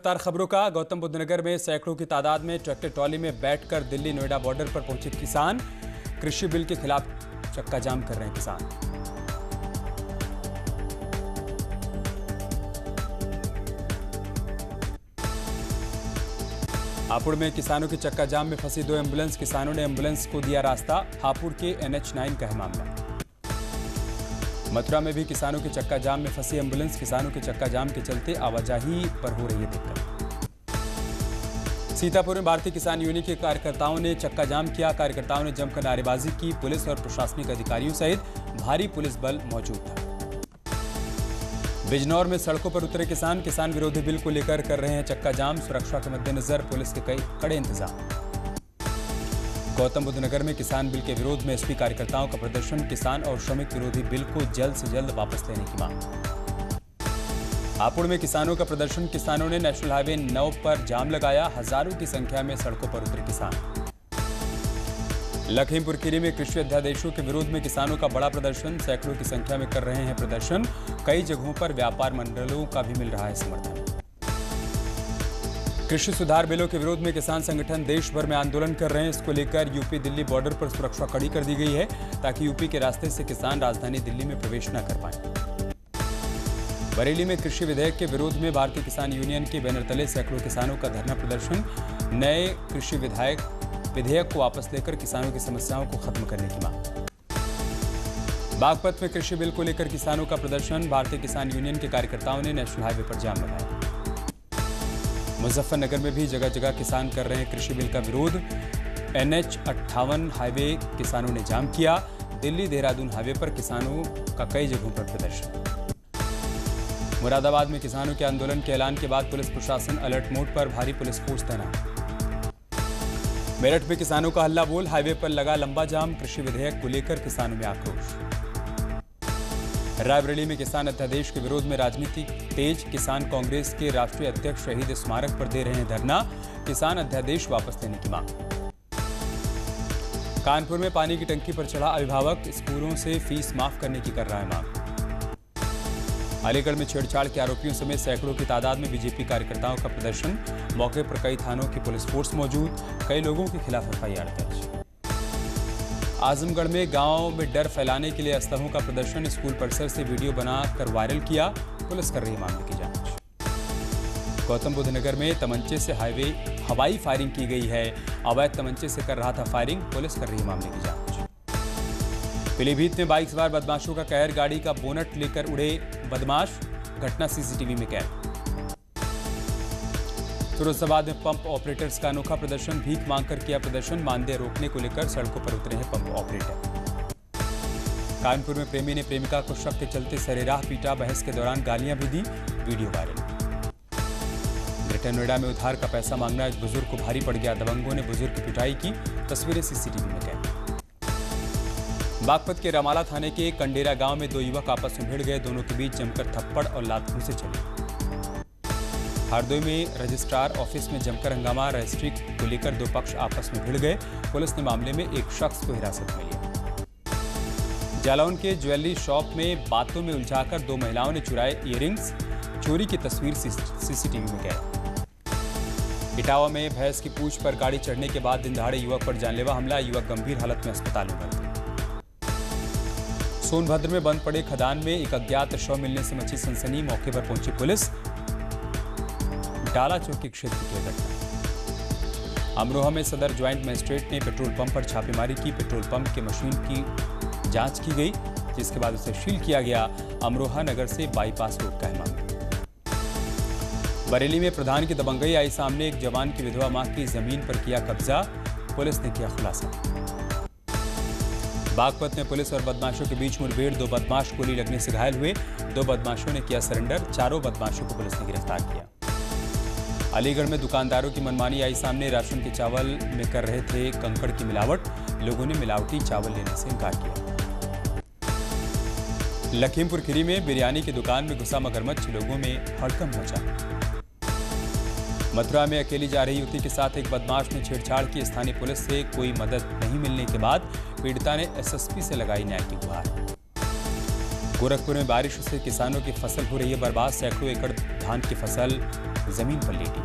तार खबरों का गौतम बुद्ध नगर में सैकड़ों की तादाद में ट्रैक्टर ट्रॉली में बैठकर दिल्ली नोएडा बॉर्डर पर पहुंचे किसान। कृषि बिल के खिलाफ चक्का जाम कर रहे हैं किसान। हापुड़ में किसानों की चक्का जाम में फंसी 2 एम्बुलेंस। किसानों ने एम्बुलेंस को दिया रास्ता। हापुड़ के NH9 का है मामला। मथुरा में भी किसानों के चक्का जाम में फंसी एम्बुलेंस। किसानों के चक्का जाम के चलते आवाजाही पर हो रही है दिक्कत। सीतापुर में भारतीय किसान यूनियन के कार्यकर्ताओं ने चक्का जाम किया। कार्यकर्ताओं ने जमकर नारेबाजी की। पुलिस और प्रशासनिक अधिकारियों सहित भारी पुलिस बल मौजूद था। बिजनौर में सड़कों पर उतरे किसान। किसान विरोधी बिल को लेकर कर रहे हैं चक्का जाम। सुरक्षा के मद्देनजर पुलिस के कई कड़े इंतजाम। गौतम बुद्ध नगर में किसान बिल के विरोध में एसपी कार्यकर्ताओं का प्रदर्शन। किसान और श्रमिक विरोधी बिल को जल्द से जल्द वापस लेने की मांग। हापुड़ में किसानों का प्रदर्शन। किसानों ने नेशनल हाईवे 9 पर जाम लगाया। हजारों की संख्या में सड़कों पर उतरे किसान। लखीमपुर खीरी में कृषि अध्यादेशों के विरोध में किसानों का बड़ा प्रदर्शन। सैकड़ों की संख्या में कर रहे हैं प्रदर्शन। कई जगहों पर व्यापार मंडलों का भी मिल रहा है समर्थन। कृषि सुधार बिलों के विरोध में किसान संगठन देश भर में आंदोलन कर रहे हैं। इसको लेकर यूपी दिल्ली बॉर्डर पर सुरक्षा कड़ी कर दी गई है ताकि यूपी के रास्ते से किसान राजधानी दिल्ली में प्रवेश न कर पाएं। बरेली में कृषि विधेयक के विरोध में भारतीय किसान यूनियन के बैनर तले सैकड़ों किसानों का धरना प्रदर्शन। नए कृषि विधेयक को वापस लेकर किसानों की समस्याओं को खत्म करने की मांग। बागपत में कृषि बिल को लेकर किसानों का प्रदर्शन। भारतीय किसान यूनियन के कार्यकर्ताओं ने नेशनल हाईवे पर जाम लगाया। मुजफ्फरनगर में भी जगह जगह किसान कर रहे हैं कृषि बिल का विरोध। NH58 हाईवे किसानों ने जाम किया। दिल्ली देहरादून हाईवे पर किसानों का कई जगहों पर प्रदर्शन। मुरादाबाद में किसानों के आंदोलन के ऐलान के बाद पुलिस प्रशासन अलर्ट मोड पर, भारी पुलिस फोर्स तैनात। मेरठ में किसानों का हल्ला बोल। हाईवे पर लगा लंबा जाम। कृषि विधेयक को लेकर किसानों में आक्रोश। रायबरेली में किसान अध्यादेश के विरोध में राजनीति तेज। किसान कांग्रेस के राष्ट्रीय अध्यक्ष शहीद स्मारक पर दे रहे हैं धरना। किसान अध्यादेश वापस लेने की मांग। कानपुर में पानी की टंकी पर चढ़ा अभिभावक। स्कूलों से फीस माफ करने की कर रहा है मांग। अलीगढ़ में छेड़छाड़ के आरोपियों समेत सैकड़ों की तादाद में बीजेपी कार्यकर्ताओं का प्रदर्शन। मौके पर कई थानों की पुलिस फोर्स मौजूद। कई लोगों के खिलाफ FIR दर्ज। आजमगढ़ में गांव में डर फैलाने के लिए असलहों का प्रदर्शन। स्कूल परिसर से वीडियो बनाकर वायरल किया। पुलिस कर रही है मामले की जांच। गौतम बुद्ध नगर में तमंचे से हवाई फायरिंग की गई है। अवैध तमंचे से कर रहा था फायरिंग। पुलिस कर रही है मामले की जांच। पीलीभीत में बाइक सवार बदमाशों का कहर। गाड़ी का बोनट लेकर उड़े बदमाश। घटना CCTV में कैद। फिरोजाबाद में पंप ऑपरेटर्स का अनोखा प्रदर्शन। भीख मांगकर किया प्रदर्शन। मानदेय रोकने को लेकर सड़कों पर उतरे हैं पंप ऑपरेटर। कानपुर में प्रेमी ने प्रेमिका को शक के चलते सरेराह पीटा। बहस के दौरान गालियां भी दी। Video viral. ग्रेटर नोएडा में उधार का पैसा मांगना एक बुजुर्ग को भारी पड़ गया। दबंगों ने बुजुर्ग की पिटाई की। तस्वीरें CCTV में कैद। बागपत के रमाला थाने के कंडेरा गांव में 2 युवक आपस में भिड़ गए। दोनों के बीच जमकर थप्पड़ और लात घूंसे चली। हरदोई में रजिस्ट्रार ऑफिस में जमकर हंगामा। रजिस्ट्री को लेकर 2 पक्ष आपस में भिड़ गए। पुलिस ने मामले में एक शख्स को हिरासत में लिया। जालौन के ज्वेलरी शॉप में बातों में उलझाकर 2 महिलाओं ने चुराए इयररिंग्स। चोरी की तस्वीर CCTV में कैद। इटावा में भैंस की पूंछ पर गाड़ी चढ़ने के बाद दिनदहाड़े युवक पर जानलेवा हमला। युवक गंभीर हालत में अस्पताल में भर्ती। सोनभद्र में बंद पड़े खदान में एक अज्ञात शव मिलने से मची सनसनी। मौके पर पहुंची पुलिस। डाला चौकी क्षेत्र की घटना। अमरोहा में सदर ज्वाइंट मजिस्ट्रेट ने पेट्रोल पंप पर छापेमारी की। पेट्रोल पंप के मशीन की जांच की गई, जिसके बाद उसे सील किया गया। अमरोहा नगर से बाईपास रोड का है मामला। बरेली में प्रधान की दबंगई आई सामने। एक जवान की विधवा मां की जमीन पर किया कब्जा। पुलिस ने किया खुलासा। बागपत में पुलिस और बदमाशों के बीच मुठभेड़। 2 बदमाश गोली लगने से घायल हुए। 2 बदमाशों ने किया सरेंडर। 4 बदमाशों को पुलिस ने गिरफ्तार किया। अलीगढ़ में दुकानदारों की मनमानी आई सामने। राशन के चावल में कर रहे थे कंकड़ की मिलावट। लोगों ने मिलावटी चावल लेने से इनकार किया। लखीमपुर खीरी में बिरयानी की दुकान में घुसा मगरमच्छ। लोगों में हड़कंप मचा। मथुरा में अकेली जा रही युवती के साथ एक बदमाश ने छेड़छाड़ की। स्थानीय पुलिस से कोई मदद नहीं मिलने के बाद पीड़िता ने SSP से लगाई न्याय की गुहार। गोरखपुर में बारिश से किसानों की फसल हो रही है बर्बाद। सैकड़ों एकड़ धान की फसल जमीन पर लेटी।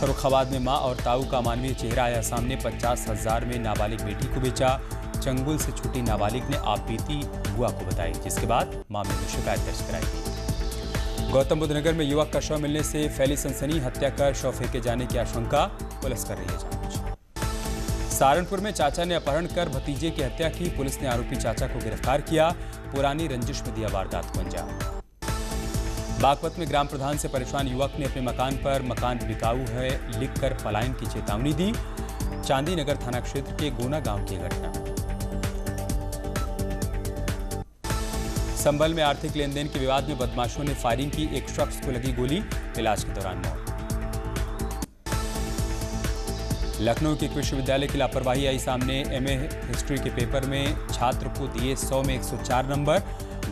फर्रुखाबाद में मां और ताऊ का मानवीय चेहरा आया सामने। 50,000 में नाबालिग बेटी को बेचा। चंगुल से छूटी नाबालिग ने आपबीती बुआ को बताई, जिसके बाद मामले में शिकायत दर्ज कराई गई। गौतम बुद्ध नगर में युवक का शव मिलने से फैली सनसनी। हत्या कर शव फेंके जाने की आशंका, पुलिस कर रही है जांच। सहारनपुर में चाचा ने अपहरण कर भतीजे की हत्या की। पुलिस ने आरोपी चाचा को गिरफ्तार किया। पुरानी रंजिश में दिया वारदात को अंजाम। बागपत में ग्राम प्रधान से परेशान युवक ने अपने मकान पर "मकान बिकाऊ है" लिखकर पलायन की चेतावनी दी। चांदी नगर थाना क्षेत्र के गोना गांव की घटना। संभल में आर्थिक लेन देन के विवाद में बदमाशों ने फायरिंग की। एक शख्स को लगी गोली, इलाज के दौरान मौत। लखनऊ के एक विश्वविद्यालय की लापरवाही आई सामने। एमए हिस्ट्री के पेपर में छात्र को दिए 100 में 104 नंबर।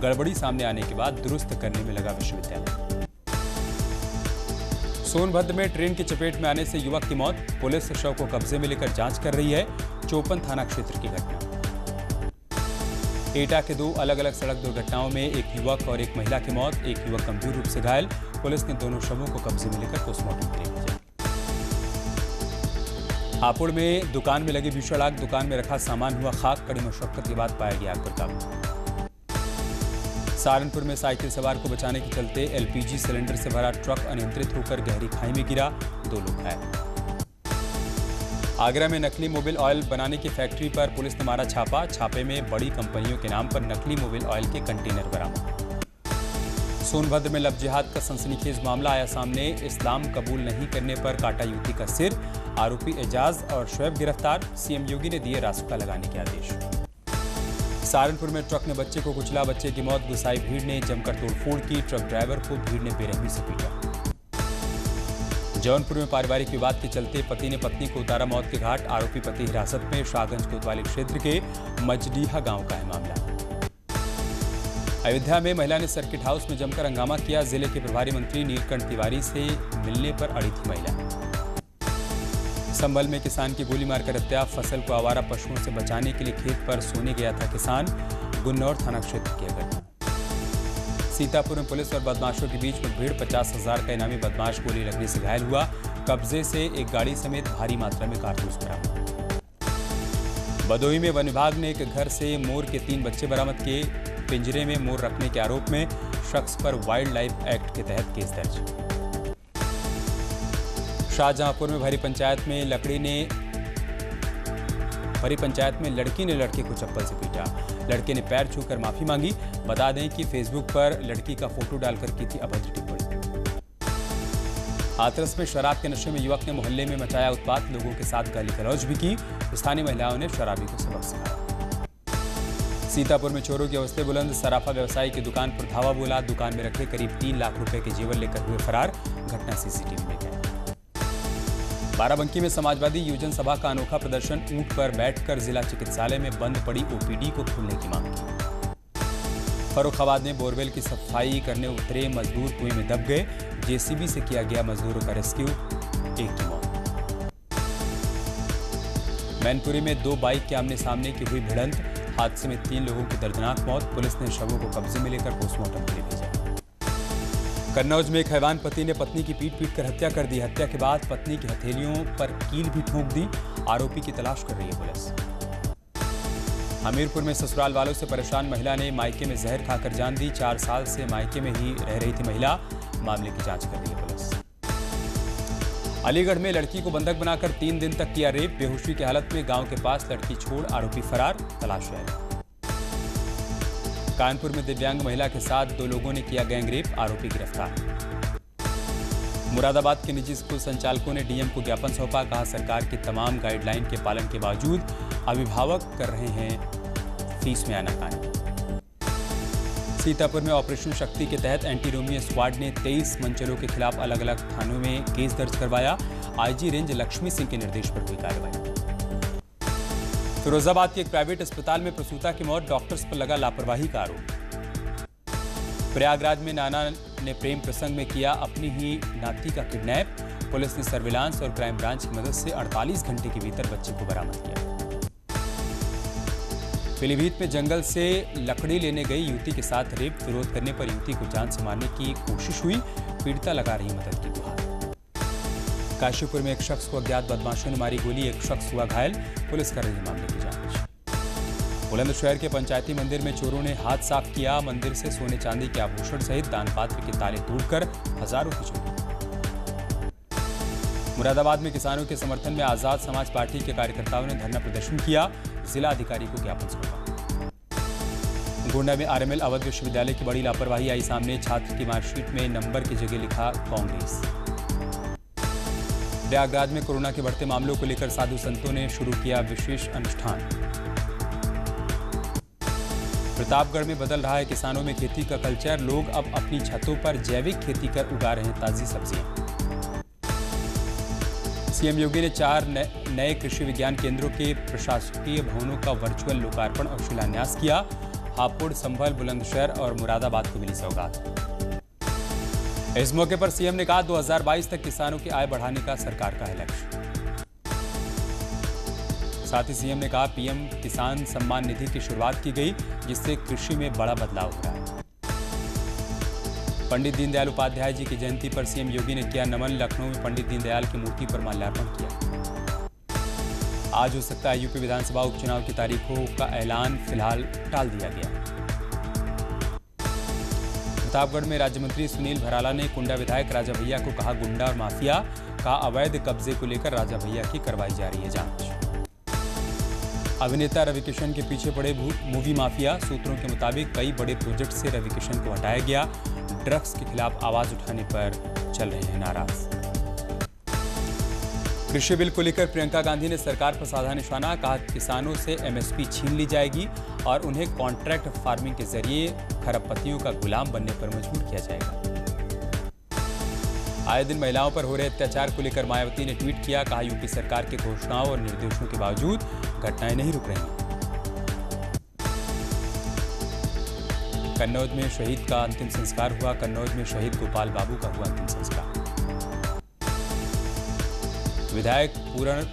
गड़बड़ी सामने आने के बाद दुरुस्त करने में लगा विश्वविद्यालय। सोनभद्र में ट्रेन की चपेट में आने से युवक की मौत। पुलिस शव को कब्जे में लेकर जांच कर रही है। चौपन थाना क्षेत्र की घटना। एटा के 2 अलग अलग सड़क दुर्घटनाओं में एक युवक और एक महिला की मौत। एक युवक गंभीर रूप से घायल। पुलिस ने दोनों शवों को कब्जे में लेकर पोस्टमार्टम के लिए भेजा। हापुड़ में दुकान में लगी भीषण आग। दुकान में रखा सामान हुआ खाक। कड़ी मशक्कत के बाद पाया गया आग पर काबू। सहारनपुर में साइकिल सवार को बचाने के चलते एलपीजी सिलेंडर से भरा ट्रक अनियंत्रित होकर गहरी खाई में गिरा। 2 लोग घायल। आगरा में नकली मोबिल ऑयल बनाने की फैक्ट्री पर पुलिस ने मारा छापा। छापे में बड़ी कंपनियों के नाम पर नकली मोबिल ऑयल के कंटेनर बरामद। सोनभद्र में लव जिहाद का सनसनीखेज मामला आया सामने। इस्लाम कबूल नहीं करने पर काटा युवती का सिर। आरोपी एजाज और शोएब गिरफ्तार। सीएम योगी ने दिए रासुका लगाने के आदेश। सहारनपुर में ट्रक ने बच्चे को कुचला। बच्चे की मौत। गुसाई भीड़ ने जमकर तोड़फोड़ की। ट्रक ड्राइवर को भीड़ ने बेरहमी से पीटा। जौनपुर में पारिवारिक विवाद के चलते पति ने पत्नी को उतारा मौत के घाट। आरोपी पति हिरासत में। शाहगंज कोतवाली क्षेत्र के मजडीहा गांव का है मामला। अयोध्या में महिला ने सर्किट हाउस में जमकर हंगामा किया। जिले के प्रभारी मंत्री नीलकंठ तिवारी से मिलने पर अड़ी थी महिला। संभल में किसान की गोली मारकर हत्या। फसल को आवारा पशुओं से बचाने के लिए खेत पर सोने गया था किसान। गुन्नौर थाना क्षेत्र की घटना। सीतापुर में पुलिस और बदमाशों के बीच मुठभेड़। 50,000 का इनामी बदमाश गोली लगने से घायल हुआ। कब्जे से एक गाड़ी समेत भारी मात्रा में कारतूस बरामद। भदोही में वन विभाग ने एक घर से मोर के 3 बच्चे बरामद किए। पिंजरे में मोर रखने के आरोप में शख्स पर वाइल्ड लाइफ एक्ट के तहत केस दर्ज। शाहजहांपुर में भरी पंचायत में लड़की ने लड़के को चप्पल से पीटा। लड़के ने पैर छूकर माफी मांगी। बता दें कि फेसबुक पर लड़की का फोटो डालकर की थी अभद्र टिप्पणी। हाथरस में शराब के नशे में युवक ने मोहल्ले में मचाया उत्पात। लोगों के साथ गाली गलौज भी की। स्थानीय महिलाओं ने शराबी को सबक सिखाया। सीतापुर में चोरों की हौसले बुलंद। सराफा व्यवसायी की दुकान पर धावा बोला। दुकान में रखे करीब 3 लाख रुपए के जेवर लेकर हुए फरार। घटना सीसीटीवी में कैद। बाराबंकी में समाजवादी योजन सभा का अनोखा प्रदर्शन। ऊंट पर बैठकर जिला चिकित्सालय में बंद पड़ी ओपीडी को खोलने की मांग की। फर्रुखाबाद में बोरवेल की सफाई करने उतरे मजदूर कुएं में दब गए। जेसीबी से किया गया मजदूरों का रेस्क्यू। एक की मौत। मैनपुरी में 2 बाइक के आमने सामने की हुई भिड़ंत। हादसे में 3 लोगों की दर्दनाक मौत। पुलिस ने शवों को कब्जे में लेकर पोस्टमार्टम के लिए भेजा। कन्नौज में एक हैवान पति ने पत्नी की पीट कर हत्या कर दी। हत्या के बाद पत्नी की हथेलियों पर कील भी ठोक दी। आरोपी की तलाश कर रही है पुलिस। हमीरपुर में ससुराल वालों से परेशान महिला ने मायके में जहर खाकर जान दी। 4 साल से मायके में ही रह रही थी महिला। मामले की जांच कर रही है पुलिस। अलीगढ़ में लड़की को बंधक बनाकर 3 दिन तक किया रेप। बेहोशी की हालत में गांव के पास लड़की छोड़ आरोपी फरार। तलाश जारी। कानपुर में दिव्यांग महिला के साथ 2 लोगों ने किया गैंगरेप। आरोपी गिरफ्तार। मुरादाबाद के निजी स्कूल संचालकों ने डीएम को ज्ञापन सौंपा। कहा सरकार की तमाम गाइडलाइन के पालन के बावजूद अभिभावक कर रहे हैं फीस में आनाकानी। सीतापुर में ऑपरेशन शक्ति के तहत एंटी रोमियो स्क्वाड ने 23 मंचलों के खिलाफ अलग अलग थानों में केस दर्ज करवाया। आईजी रेंज लक्ष्मी सिंह के निर्देश पर हुई कार्रवाई। फिरोजाबाद के एक प्राइवेट अस्पताल में प्रसूता की मौत। डॉक्टर्स पर लगा लापरवाही का आरोप। प्रयागराज में नाना ने प्रेम प्रसंग में किया अपनी ही नाती का किडनैप। पुलिस ने सर्विलांस और क्राइम ब्रांच की मदद से 48 घंटे के भीतर बच्चे को बरामद किया। पीलीभीत में जंगल से लकड़ी लेने गई युवती के साथ रेप। विरोध करने पर युवती को जान से मारने की कोशिश हुई। पीड़िता लगा रही मदद की गुहार। काशीपुर में एक शख्स को अज्ञात बदमाशों ने मारी गोली, एक शख्स हुआ घायल, पुलिस कर रही मामले की जांच। बुलंदशहर के पंचायती मंदिर में चोरों ने हाथ साफ किया, मंदिर से सोने चांदी के आभूषण सहित दान पात्र के ताले तोड़कर हजारों की चोरी। मुरादाबाद में किसानों के समर्थन में आजाद समाज पार्टी के कार्यकर्ताओं ने धरना प्रदर्शन किया, जिला अधिकारी को ज्ञापन सौंपा। गोंडा में आरएमएल अवध विश्वविद्यालय की बड़ी लापरवाही आई सामने, छात्र की मार्कशीट में नंबर की जगह लिखा कांग्रेस। प्रयागराज में कोरोना के बढ़ते मामलों को लेकर साधु संतों ने शुरू किया विशेष अनुष्ठान। प्रतापगढ़ में बदल रहा है किसानों में खेती का कल्चर, लोग अब अपनी छतों पर जैविक खेती कर उगा रहे हैं ताजी सब्जियां। सीएम योगी ने 4 नए कृषि विज्ञान केंद्रों के प्रशासकीय भवनों का वर्चुअल लोकार्पण और शिलान्यास किया। हापुड़, संभल, बुलंदशहर और मुरादाबाद को मिली सौगात। इस मौके पर सीएम ने कहा 2022 तक किसानों की आय बढ़ाने का सरकार का है लक्ष्य। साथ ही सीएम ने कहा पीएम किसान सम्मान निधि की शुरुआत की गई, जिससे कृषि में बड़ा बदलाव हो रहा है। पंडित दीनदयाल उपाध्याय जी की जयंती पर सीएम योगी ने किया नमन, लखनऊ में पंडित दीनदयाल की मूर्ति पर माल्यार्पण किया। आज हो सकता है यूपी विधानसभा उपचुनाव की तारीखों का ऐलान, फिलहाल टाल दिया गया। प्रतापगढ़ में राज्य मंत्री सुनील भराला ने कुंडा विधायक राजा भैया को कहा गुंडा और माफिया, कहा अवैध कब्जे को लेकर राजा भैया की करवाई जा रही है जांच। अभिनेता रवि किशन के पीछे पड़े मूवी माफिया, सूत्रों के मुताबिक कई बड़े प्रोजेक्ट से रवि किशन को हटाया गया, ड्रग्स के खिलाफ आवाज उठाने पर चल रहे हैं नाराज। कृषि बिल को लेकर प्रियंका गांधी ने सरकार पर साधा निशाना, कहा किसानों से एमएसपी छीन ली जाएगी और उन्हें कॉन्ट्रैक्ट फार्मिंग के जरिए खरबपतियों का गुलाम बनने पर मजबूर किया जाएगा। आए दिन महिलाओं पर हो रहे अत्याचार को लेकर मायावती ने ट्वीट किया, कहा यूपी सरकार के घोषणाओं और निर्देशों के बावजूद घटनाएं नहीं रुक रही। कन्नौज में शहीद का अंतिम संस्कार हुआ, कन्नौज में शहीद गोपाल बाबू का हुआ अंतिम संस्कार। विधायक पूरण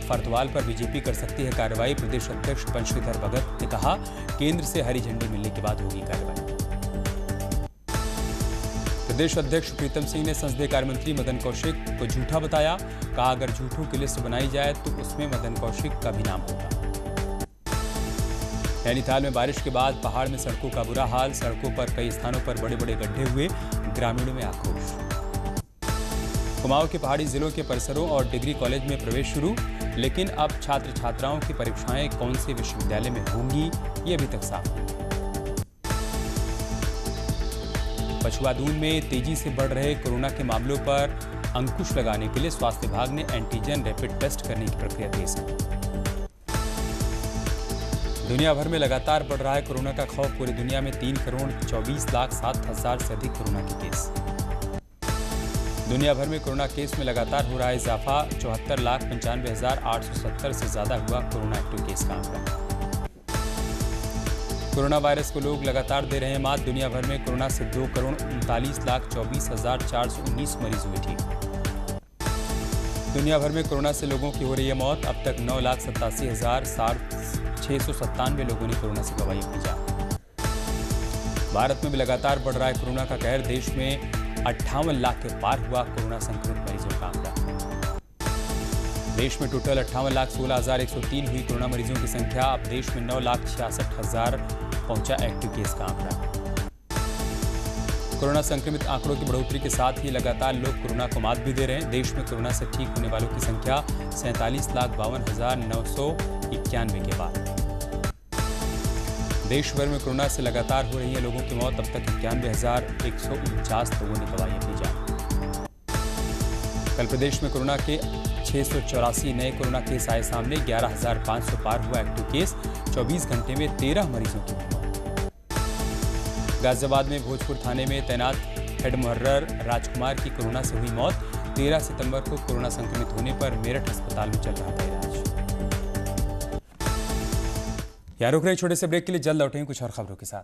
फर्तवाल पर बीजेपी कर सकती है कार्रवाई, प्रदेश अध्यक्ष बंशीधर भगत ने कहा केंद्र से हरी झंडी मिलने के बाद होगी कार्रवाई। प्रदेश अध्यक्ष प्रीतम सिंह ने संसदीय कार्य मंत्री मदन कौशिक को झूठा बताया, कहा अगर झूठों की लिस्ट बनाई जाए तो उसमें मदन कौशिक का भी नाम होगा। नैनीताल में बारिश के बाद पहाड़ में सड़कों का बुरा हाल, सड़कों पर कई स्थानों पर बड़े बड़े गड्ढे हुए, ग्रामीणों में आक्रोश। कुमाऊं के पहाड़ी जिलों के परिसरों और डिग्री कॉलेज में प्रवेश शुरू, लेकिन अब छात्र छात्राओं की परीक्षाएं कौन से विश्वविद्यालय में होंगी ये अभी तक साफ नहीं। पछुआदून में तेजी से बढ़ रहे कोरोना के मामलों पर अंकुश लगाने के लिए स्वास्थ्य विभाग ने एंटीजन रैपिड टेस्ट करने की प्रक्रिया तेज की। दुनिया भर में लगातार बढ़ रहा है कोरोना का खौफ, पूरी दुनिया में 3,24,07,000 से अधिक कोरोना के केस। दुनिया भर में कोरोना केस में लगातार हो रहा है इजाफा, 74,95,870 से ज्यादा हुआ कोरोना एक्टिव केस का आंकड़ा। कोरोना वायरस को लोग लगातार दे रहे हैं मात, दुनिया भर में कोरोना से 2,39,24,419 मरीज हुए ठीक। दुनिया भर में कोरोना से लोगों की हो रही है मौत, अब तक 9,87,697 लोगों ने कोरोना से गंवाई अपनी जान। भारत में भी लगातार बढ़ रहा है कोरोना का कहर, देश में 58 लाख के पार हुआ कोरोना संक्रमित मरीजों का आंकड़ा। देश में टोटल 58,16,103 हुई कोरोना मरीजों की संख्या, अब देश में 9,66,000 पहुंचा एक्टिव केस का आंकड़ा। कोरोना संक्रमित आंकड़ों की बढ़ोतरी के साथ ही लगातार लोग कोरोना को मात भी दे रहे हैं। देश में कोरोना से ठीक होने वालों की संख्या 47,52,991 के बाद। देश भर में कोरोना से लगातार हो रही है लोगों की मौत, अब तक 91,149 लोगों ने गंवाई अपनी जान। कल प्रदेश में कोरोना के 684 नए कोरोना केस आए सामने, 11,500 पार हुआ एक्टिव केस, 24 घंटे में 13 मरीजों की मौत। गाजियाबाद में भोजपुर थाने में तैनात हेड मुहर्रर राजकुमार की कोरोना से हुई मौत, 13 सितंबर को कोरोना संक्रमित होने पर मेरठ अस्पताल में चल रहा था इलाज। यहाँ रुक रहे छोटे से ब्रेक के लिए, जल्द लौटेंगे कुछ और खबरों के साथ।